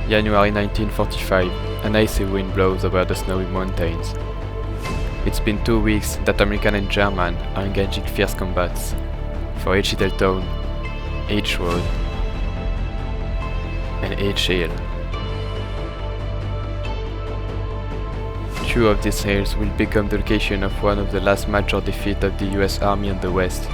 January 1945, an icy wind blows over the snowy mountains. It's been 2 weeks that American and German are engaging fierce combats for each little town, each road, and each hill. 2 of these hills will become the location of one of the last major defeats of the US Army in the West,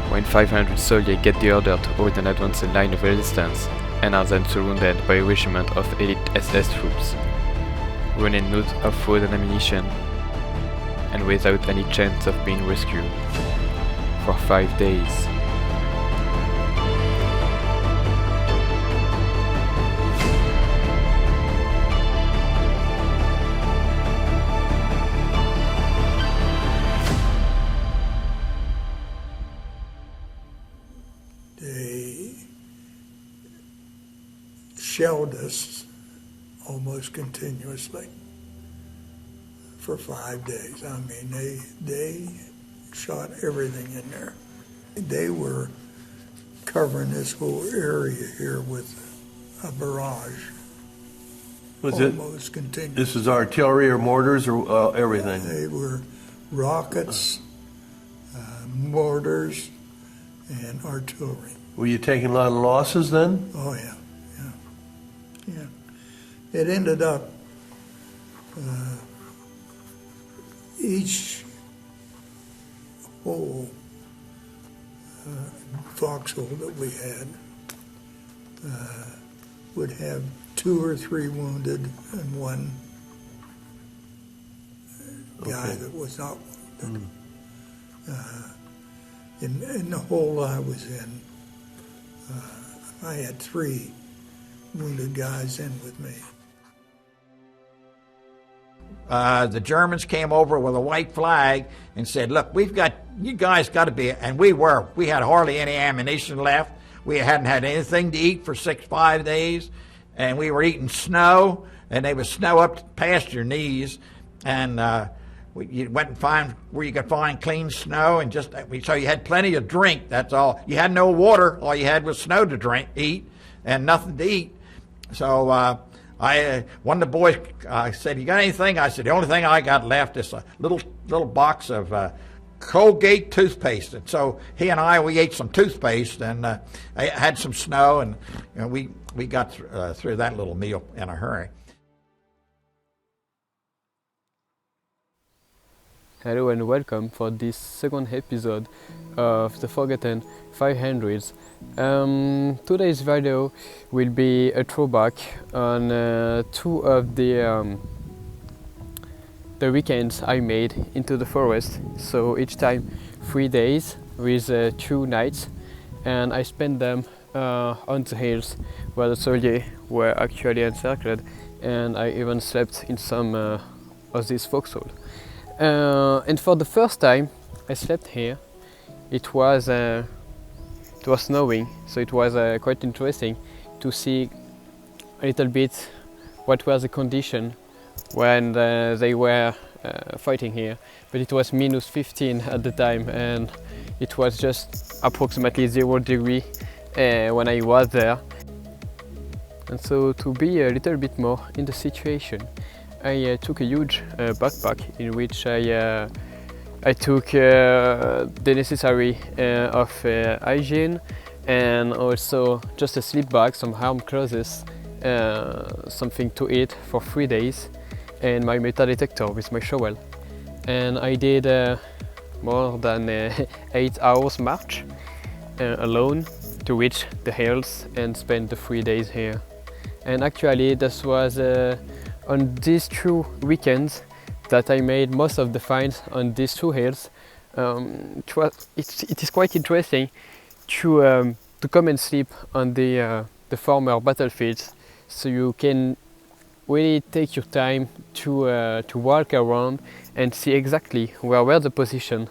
when 500 soldiers get the order to hold an advanced line of resistance and are then surrounded by a regiment of elite SS troops, running out of food and ammunition, and without any chance of being rescued, for 5 days. They shelled us almost continuously for 5 days. I mean, they shot everything in there. They were covering this whole area here with a barrage. Was almost continuous. This is artillery or mortars or everything? They were rockets, mortars, and artillery. Were you taking a lot of losses then? Oh yeah. It ended up each whole foxhole that we had would have 2 or 3 wounded and one guy that was not wounded. In the hole I was in, I had 3 wounded guys in with me. The Germans came over with a white flag and said, look, you guys got to be, and we had hardly any ammunition left. We hadn't had anything to eat for 5 days, and we were eating snow, and there was snow up past your knees, and you went and find where you could find clean snow, and so you had plenty of drink, that's all. You had no water, all you had was snow to eat, and nothing to eat. So one of the boys said, you got anything? I said, the only thing I got left is a little box of Colgate toothpaste. And so he and we ate some toothpaste, and I had some snow, and we got through that little meal in a hurry. Hello and welcome for this second episode of the Forgotten 500s. Today's video will be a throwback on 2 of the weekends I made into the forest. So each time 3 days with 2 nights, and I spent them on the hills where the soldiers were actually encircled, and I even slept in some of these foxholes. And for the first time I slept here, it was snowing, so it was quite interesting to see a little bit what was the condition when they were fighting here. But it was minus 15 at the time, and it was just approximately 0 degree when I was there. And so to be a little bit more in the situation, I took a huge backpack in which I took the necessary of hygiene, and also just a sleep bag, some arm clothes, something to eat for 3 days, and my metal detector with my shovel. And I did more than 8 hours march alone to reach the hills and spend the 3 days here. And actually this was on these 2 weekends that I made most of the finds on these 2 hills. It is quite interesting to come and sleep on the former battlefields, so you can really take your time to walk around and see exactly where were the position.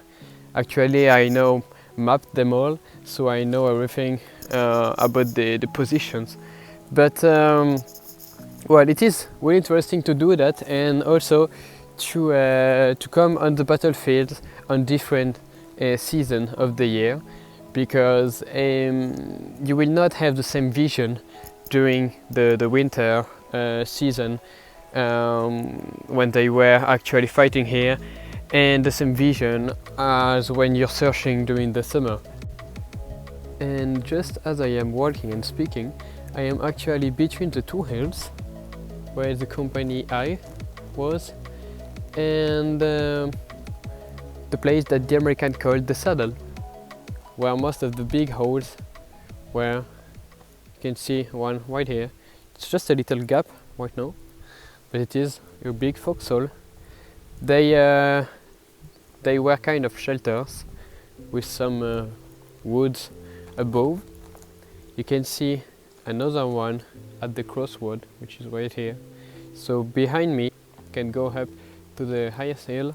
Actually, I now mapped them all, so I know everything about the positions. But well, it is really interesting to do that, and also to come on the battlefield on different seasons of the year, because you will not have the same vision during the winter season when they were actually fighting here, and the same vision as when you're searching during the summer. And just as I am walking and speaking, I am actually between the two hills where the company I was and the place that the Americans called the saddle, where most of the big holes were. You can see one right here. It's just a little gap right now, but it is a big foxhole. They were kind of shelters with some woods above. You can see another one at the crossroad, which is right here. So behind me, you can go up to the highest hill,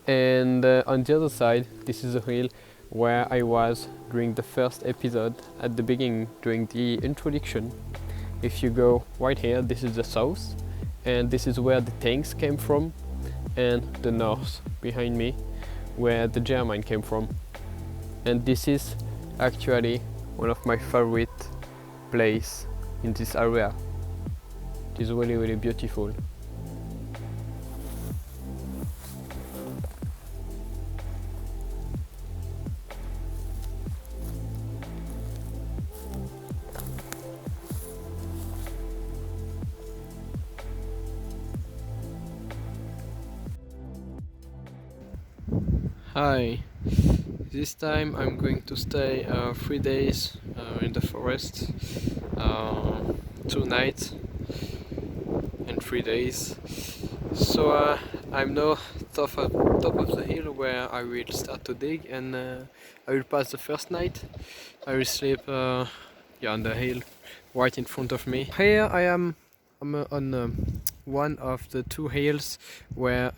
and on the other side, this is the hill where I was during the first episode at the beginning, during the introduction. If you go right here, this is the south, and this is where the tanks came from, and the north behind me, where the German came from. And this is actually one of my favorite places in this area. It is really, really beautiful. Hi, this time I'm going to stay 3 days in the forest, 2 nights and 3 days. So I'm now top of the hill where I will start to dig, and I will pass the first night. I will sleep on the hill right in front of me. Here I'm on one of the 2 hills where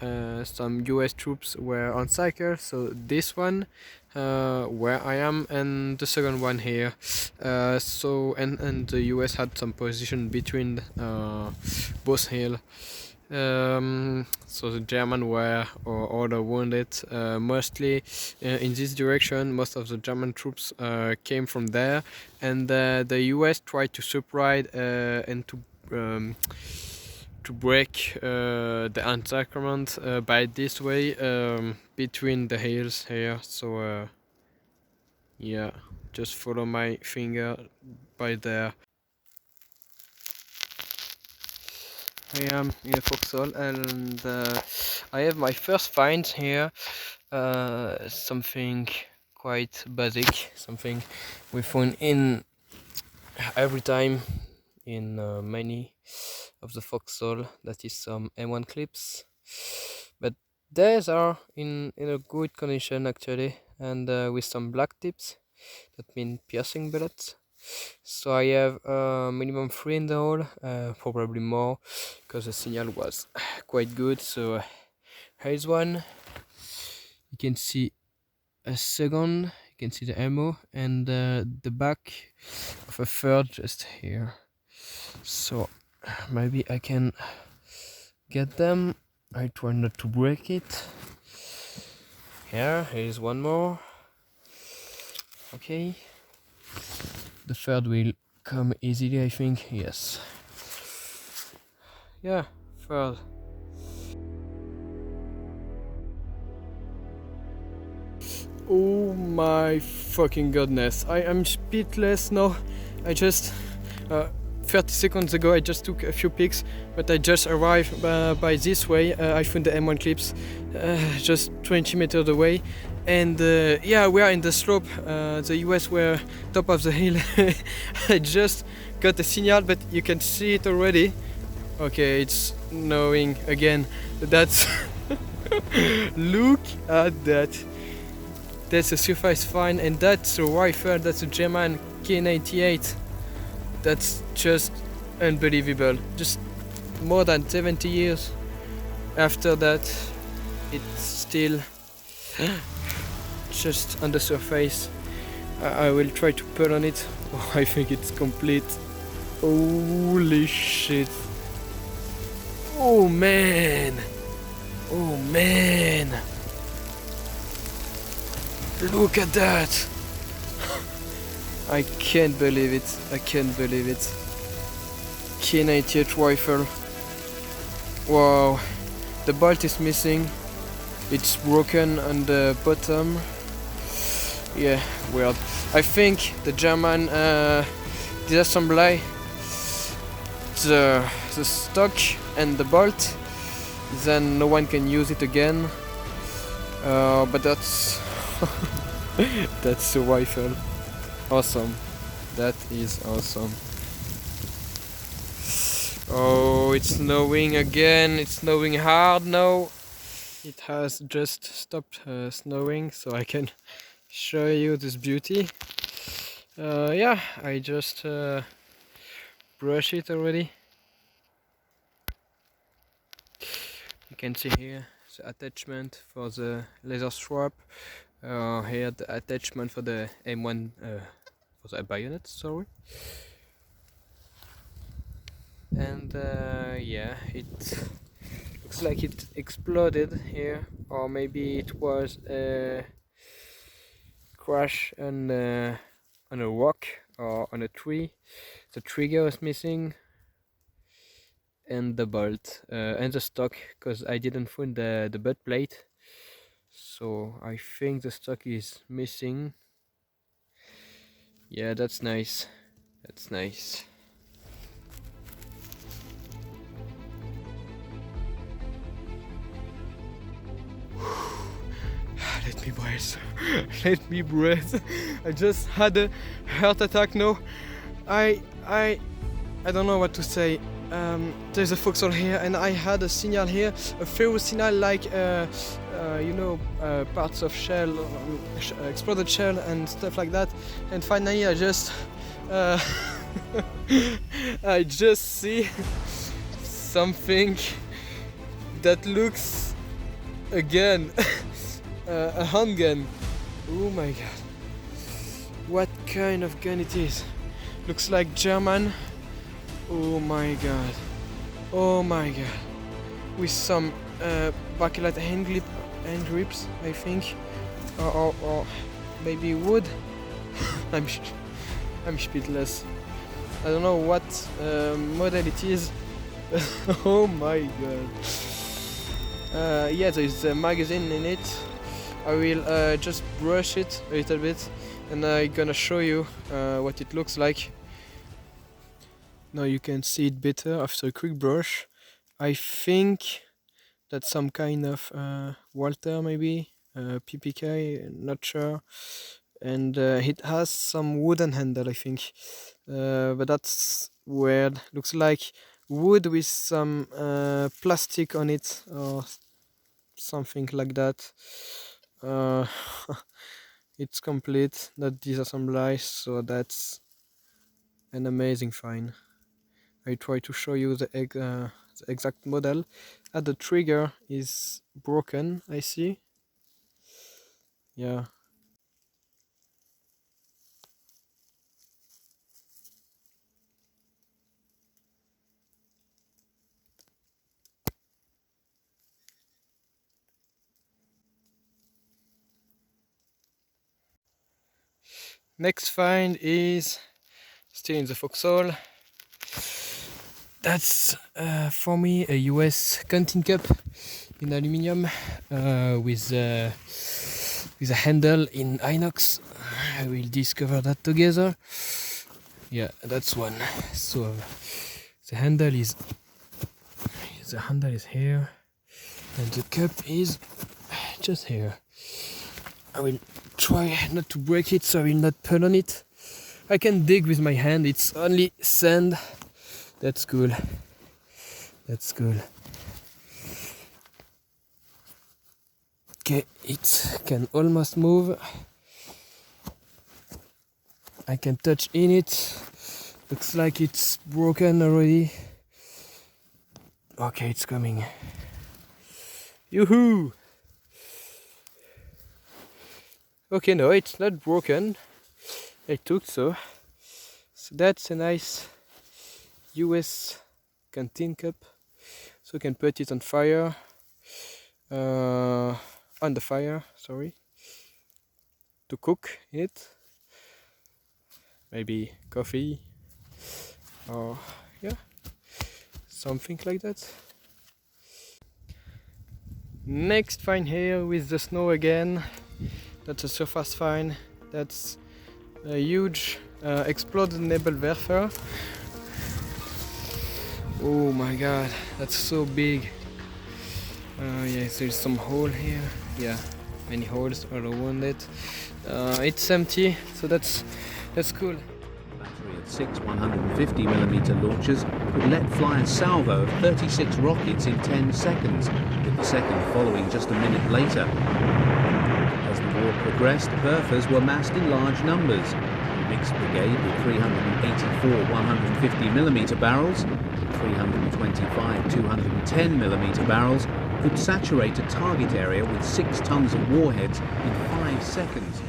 some US troops were on cycle. So this one where I am, and the second one here. And the US had some position between both hills. So the German were or the wounded mostly in this direction. Most of the German troops came from there, and the US tried to surprise and to break the encirclement by this way between the hills here. So yeah, just follow my finger by there. I am in a foxhole, and I have my first find here. Something quite basic, something we found in every time in many of the foxhole. That is some M1 clips, but these are in a good condition actually, and with some black tips, that mean piercing bullets. So I have minimum 3 in the hole, probably more, because the signal was quite good. So here is one. You can see a second. You can see the ammo, and the back of a third just here. So maybe I can get them. I try not to break it. Here is one more. Okay. The third will come easily, I think. Yes. Yeah, third. Oh my fucking goodness. I am speechless now. I just 30 seconds ago I just took a few pics, but I just arrived by this way. I found the M1 clips just 20 meters away, and yeah, we are in the slope. The US were top of the hill. I just got a signal, but you can see it already. Okay, it's snowing again. That's look at that. That's a surface find, and that's a rifle. That's a German K98. That's just unbelievable. Just more than 70 years after that, it's still just on the surface. I will try to pull on it. Oh, I think it's complete. Holy shit. Oh man. Oh man. Look at that. I can't believe it. I can't believe it. K98 rifle. Wow, the bolt is missing. It's broken on the bottom. Yeah, weird. I think the German disassembly the stock and the bolt, then no one can use it again. But that's that's a rifle. Awesome. That is awesome. Oh, it's snowing again. It's snowing hard now. It has just stopped snowing, so I can show you this beauty. Yeah, I just brush it already. You can see here the attachment for the laser strap. Here the attachment for the M1 for the bayonet, sorry. And yeah, it looks like it exploded here, or maybe it was a crash on a rock or on a tree. The trigger was missing, and the bolt and the stock, because I didn't find the butt plate, so I think the stock is missing. Yeah, that's nice. That's nice. Let me breathe. Let me breathe. I just had a heart attack now. I don't know what to say. There's a foxhole here, and I had a signal here, a ferrous signal, like you know, parts of shell, exploded shell and stuff like that. And finally, I just I just see something that looks again a handgun. Oh my god, what kind of gun it is? Looks like German. Oh my god, oh my god, with some bakelite hand grips, I think, or maybe wood. I'm speechless. I don't know what model it is. Oh my god. Yeah, there is a magazine in it. I will just brush it a little bit, and I'm gonna show you what it looks like. Now you can see it better after a quick brush. I think that's some kind of Walter, maybe PPK, not sure. And it has some wooden handle, I think, but that's weird. Looks like wood with some plastic on it or something like that. It's complete, not disassembly, so that's an amazing find. I try to show you the exact model. The trigger is broken, I see. Yeah. Next find is still in the foxhole. That's for me a US canteen cup in aluminium with a handle in inox. I will discover that together. Yeah, that's one. So the handle is here, and the cup is just here. I will try not to break it, so I will not pull on it. I can dig with my hand, it's only sand. That's cool. That's cool. Okay, it can almost move. I can touch in it. Looks like it's broken already. Okay, it's coming. Yoo-hoo! Okay, no, it's not broken. I took so that's a nice US canteen cup. So you can put it on fire, on the fire, sorry, to cook in it. Maybe coffee, or yeah, something like that. Next find here with the snow again. That's a surface find. That's a huge exploded Nebelwerfer. Oh my god, that's so big. Yes, there's some hole here. Yeah, many holes all around it. It's empty, so that's cool. A battery of 6 150mm launchers could let fly a salvo of 36 rockets in 10 seconds, with the second following just a minute later. As the war progressed, Werfers were massed in large numbers. A mixed brigade with 384 150mm barrels and 325 210mm barrels could saturate a target area with 6 tons of warheads in 5 seconds.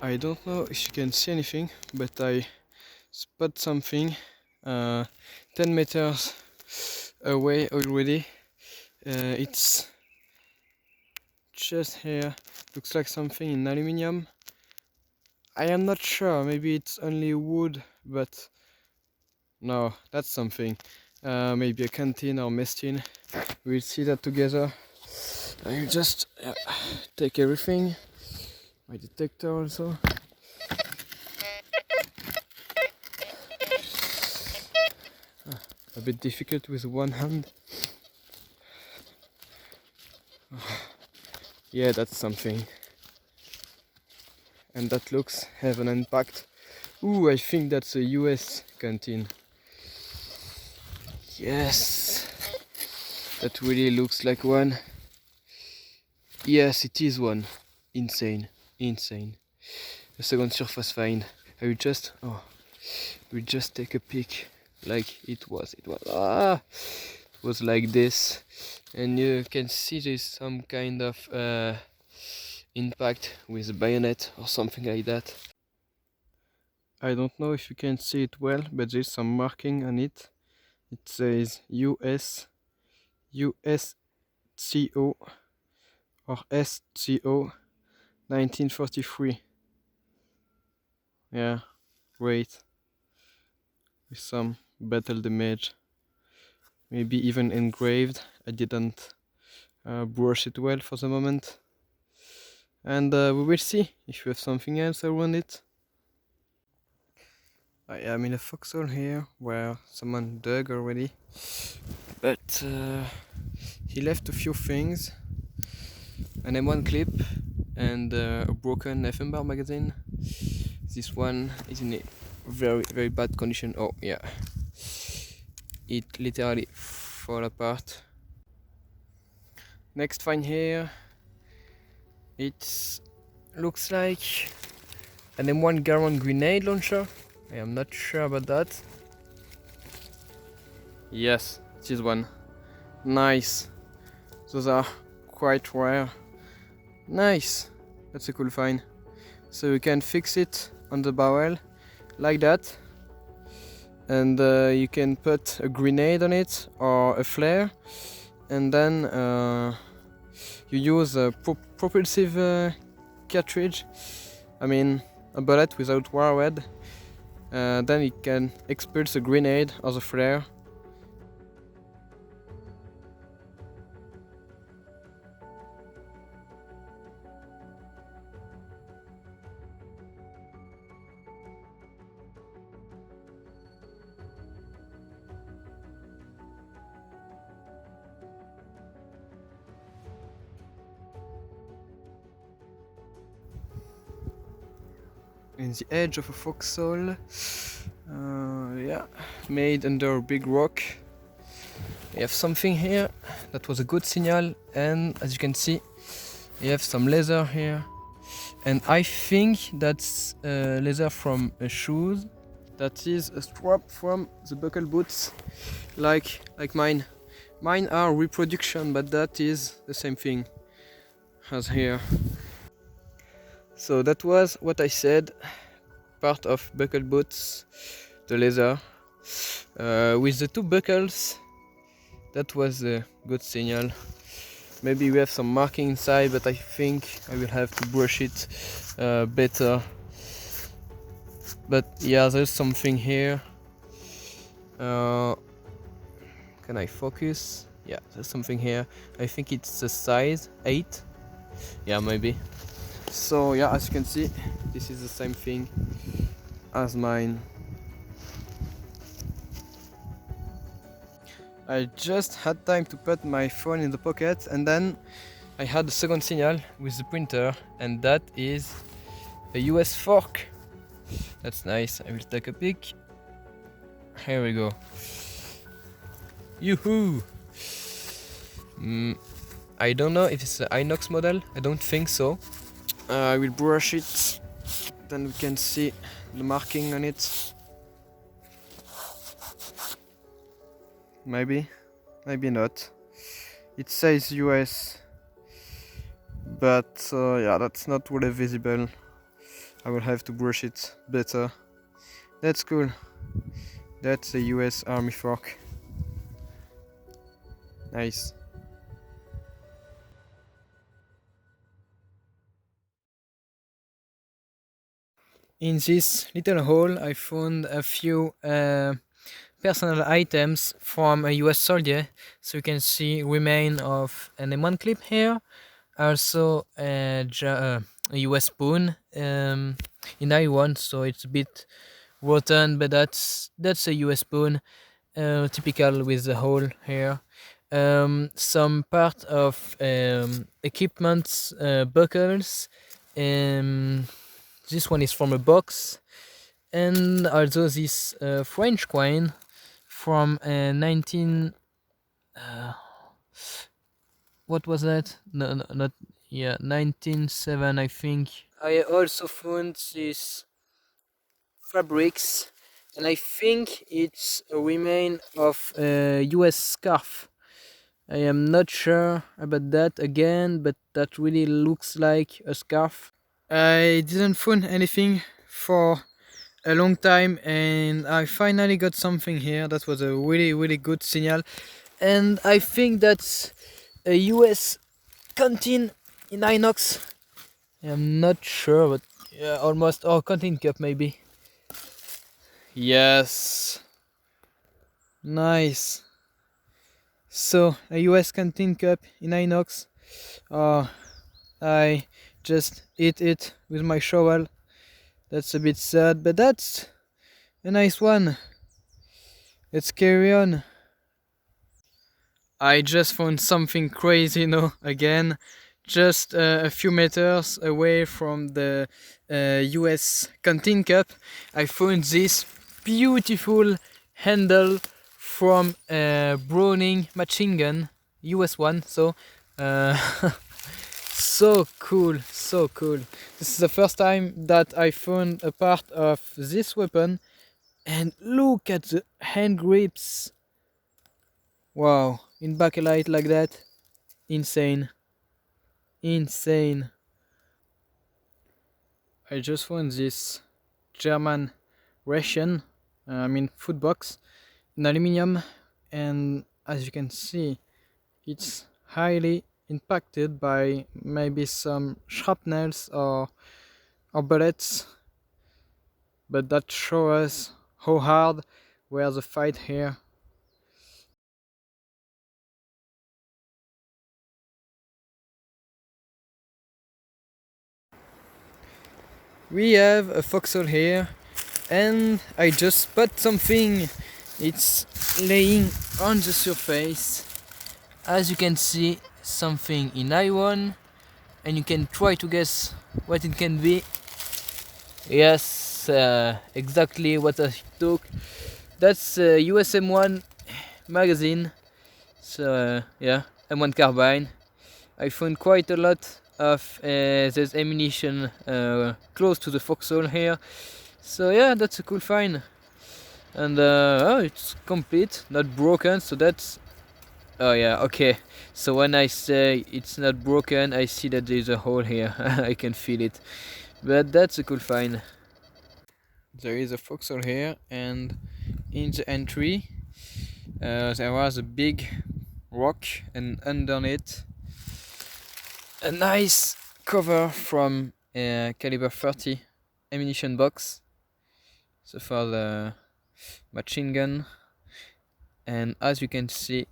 I don't know if you can see anything, but I spot something 10 meters away already. It's just here. Looks like something in aluminium. I am not sure, maybe it's only wood, but no, that's something. Maybe a canteen or mess tin. We'll see that together. I'll just take everything. My detector also. A bit difficult with one hand. Yeah, that's something. And that looks have an impact. Ooh, I think that's a US canteen. Yes, that really looks like one. Yes, it is one. Insane. The second surface find. I will just take a peek. Like it was like this, and you can see there's some kind of impact with a bayonet or something like that. I don't know if you can see it well, but there's some marking on it. It says USCO or SCO 1943. Yeah, great. With some battle damage, maybe even engraved. I didn't brush it well for the moment, and we will see if we have something else around it. I am in a foxhole here where someone dug already, but he left a few things, an M1 clip and a broken FM bar magazine. This one is in a very bad condition. Oh yeah, it literally fall apart. Next find here, it looks like an M1 Garand grenade launcher. I am not sure about that. Yes, this one. Nice. Those are quite rare. Nice. That's a cool find. So you can fix it on the barrel like that, and you can put a grenade on it or a flare, and then you use a propulsive cartridge, I mean a bullet without warhead, then it can expulse a grenade or the flare. In the edge of a foxhole, yeah, made under a big rock. We have something here that was a good signal, and as you can see, we have some leather here, And I think that's leather from a shoes. That is a strap from the buckle boots, like mine. Mine are reproduction, but that is the same thing as here. So that was what I said, part of buckle boots, the leather. With the two buckles, that was a good signal. Maybe we have some marking inside, but I think I will have to brush it better. But yeah, there's something here. Can I focus? Yeah, there's something here. I think it's the size 8. Yeah, maybe. So yeah, as you can see, this is the same thing as mine. I just had time to put my phone in the pocket, and then I had a second signal with the printer, and that is a US fork. That's nice. I will take a pic. Here we go. Yoo-hoo! I don't know if it's an inox model. I don't think so. I will brush it, then we can see the marking on it. Maybe, maybe not. It says US, but yeah, that's not really visible. I will have to brush it better. That's cool. That's a US Army fork. Nice. In this little hole, I found a few personal items from a US soldier. So you can see remain of an M1 clip here, also a US spoon in I1, so it's a bit rotten, but that's a US spoon, typical with the hole here. Some part of equipment buckles. This one is from a box, and also this French coin from 19. What was that? No, not, yeah, 1907, I think. I also found this fabrics, and I think it's a remain of a US scarf. I am not sure about that again, but that really looks like a scarf. I didn't find anything for a long time, and I finally got something here. That was a really good signal, and I think that's a US canteen in inox. I'm not sure, but yeah, almost. Oh, canteen cup maybe. Yes, nice. So a US canteen cup in inox. I just ate it with my shovel. That's a bit sad, but that's a nice one. Let's carry on. I just found something crazy now again. Just a few meters away from the US canteen cup, I found this beautiful handle from a Browning machine gun, US one. So so cool, so cool. This is the first time that I found a part of this weapon, and look at the hand grips. Wow, in bakelite like that, insane, insane. I just found this German ration, food box, in aluminium, and as you can see, it's highly impacted by maybe some shrapnels or bullets, but that shows us how hard were the fight here. We have a foxhole here, and I just spot something. It's laying on the surface. As you can see, something in I1, and you can try to guess what it can be. Yes, exactly what I took. That's a USM1 magazine. So yeah, M1 carbine. I found quite a lot of there's ammunition close to the foxhole here. So yeah, that's a cool find. And oh, it's complete, not broken, so that's... Oh yeah, okay. So when I say it's not broken, I see that there's a hole here. I can feel it. But that's a cool find. There is a foxhole here, and in the entry there was a big rock, and underneath a nice cover from a caliber 30 ammunition box. So for the machine gun, and as you can see,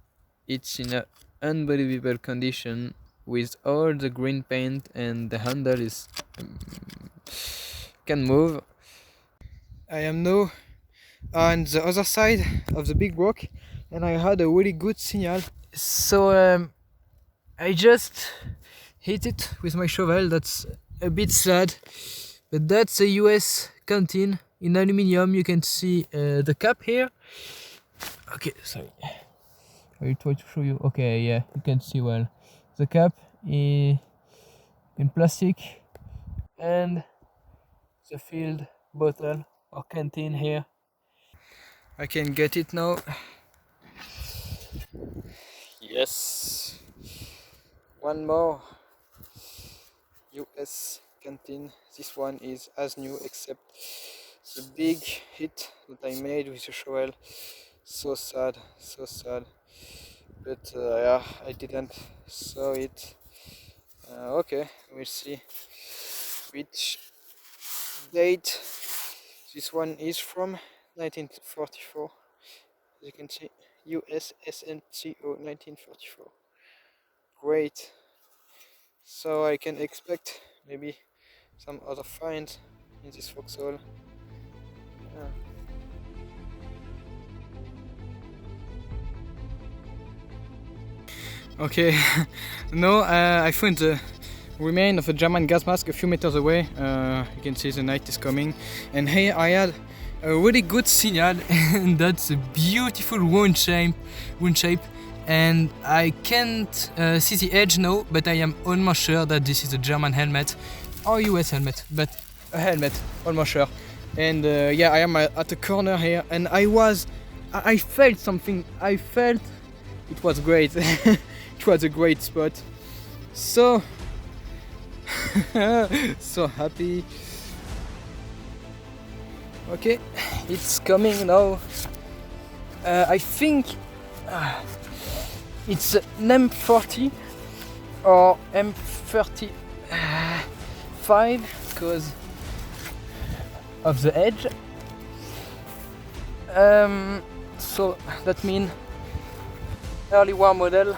it's in an unbelievable condition with all the green paint, and the handle is can move. I am now on the other side of the big rock, and I had a really good signal. So I just hit it with my shovel. That's a bit sad, but that's a US canteen in aluminium. You can see the cap here. Okay, sorry. I will try to show you. Okay, yeah, you can see well. The cap is in plastic, and the filled bottle or canteen here. I can get it now. Yes. One more US canteen. This one is as new, except the big hit that I made with the shovel. So sad, so sad. But yeah, I didn't saw it. Okay, we'll see which date this one is from. 1944. As you can see, USSNCO 1944. Great. So I can expect maybe some other finds in this foxhole. Yeah. Okay, now I found the remain of a German gas mask a few meters away. You can see the night is coming, and here I had a really good signal, and that's a beautiful wound shape, and I can't see the edge now, but I am almost sure that this is a German helmet or US helmet, but a helmet, almost sure. And yeah, I am at a corner here, and I felt something. I felt it was great. It was a great spot. So so happy. Okay, it's coming now. I think it's an M40 or M35 because of the edge. So that means early war model.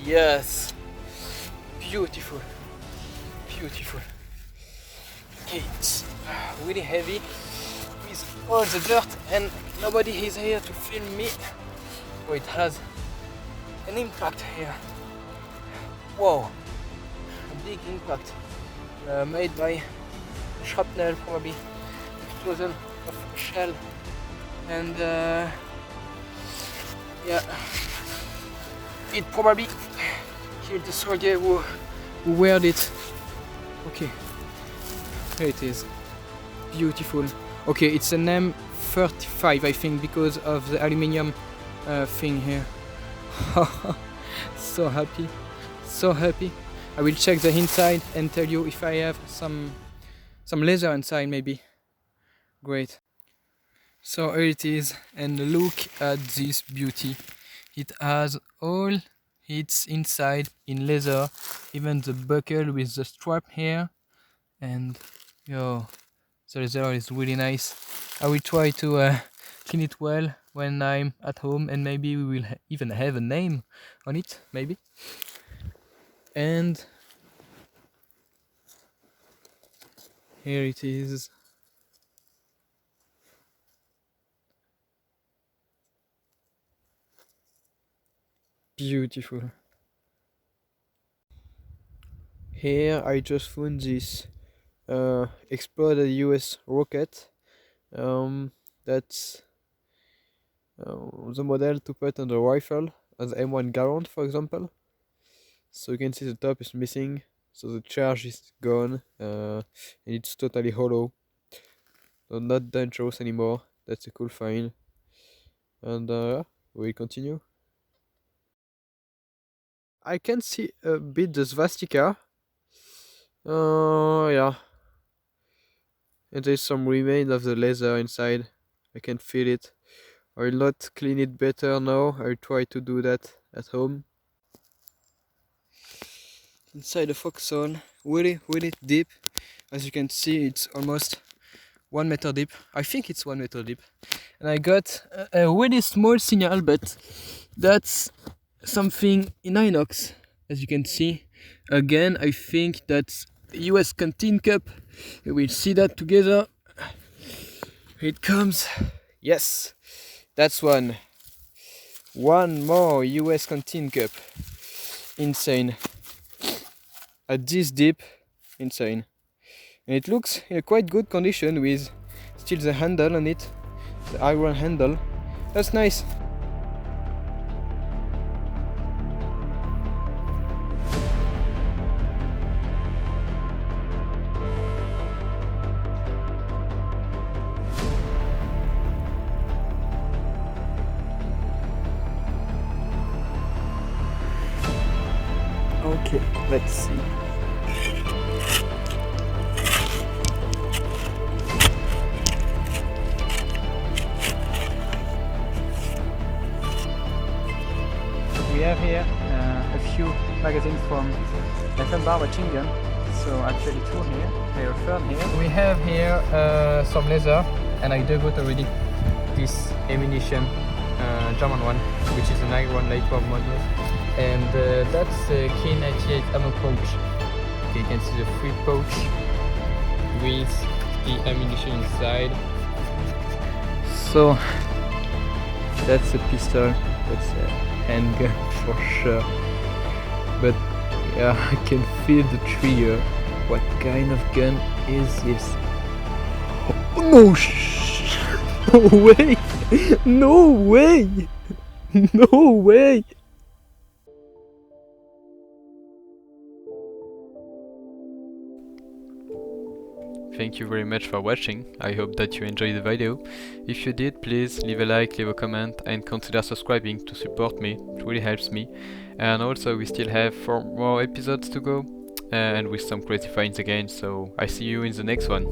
Yes, beautiful, beautiful. Okay, it's really heavy with all the dirt, and nobody is here to film me. Oh, it has an impact here. Whoa, a big impact made by shrapnel, probably explosion of shell, and yeah, it probably killed the soldier who weared it. Okay, here it is, beautiful. Okay, it's an M35, I think, because of the aluminium thing here. So happy, so happy. I will check the inside and tell you if I have some leather inside, maybe. Great. So here it is, and look at this beauty. It has all its inside in leather, even the buckle with the strap here, and yo, the leather is really nice. I will try to clean it well when I'm at home, and maybe we will even have a name on it, maybe. And here it is. Beautiful. Here I just found this exploded US rocket. That's the model to put on the rifle as M1 Garand, for example. So you can see the top is missing, so the charge is gone, and it's totally hollow. So not dangerous anymore. That's a cool find. And we continue. I can see a bit the swastika. Yeah. And there's some remain of the leather inside. I can feel it. I'll not clean it better now. I'll try to do that at home. Inside the fox zone, really deep. As you can see, it's almost 1 meter deep. I think it's 1 meter deep. And I got a really small signal, but that's something in inox. As you can see, again, I think that's US Canteen Cup. We'll see that together. Here it comes. Yes, that's one. One more US Canteen Cup. Insane. At this deep, insane. And it looks in a quite good condition with still the handle on it, the iron handle. That's nice. Okay, let's see. We have here a few magazines from thankfull machine gun. So actually 2 here, they are third here. We have here some leather, and I dug out already this ammunition, German one, which is an iron light 12 model, and that's a K98 ammo pouch. Okay, you can see the free pouch with the ammunition inside. So that's a pistol, that's a handgun for sure. But yeah, I can feel the trigger. What kind of gun is this? Oh, no! No way! No way! No way! Thank you very much for watching. I hope that you enjoyed the video. If you did, please leave a like, leave a comment, and consider subscribing to support me. It really helps me. And also, we still have 4 more episodes to go, and with some crazy finds again, so I see you in the next one.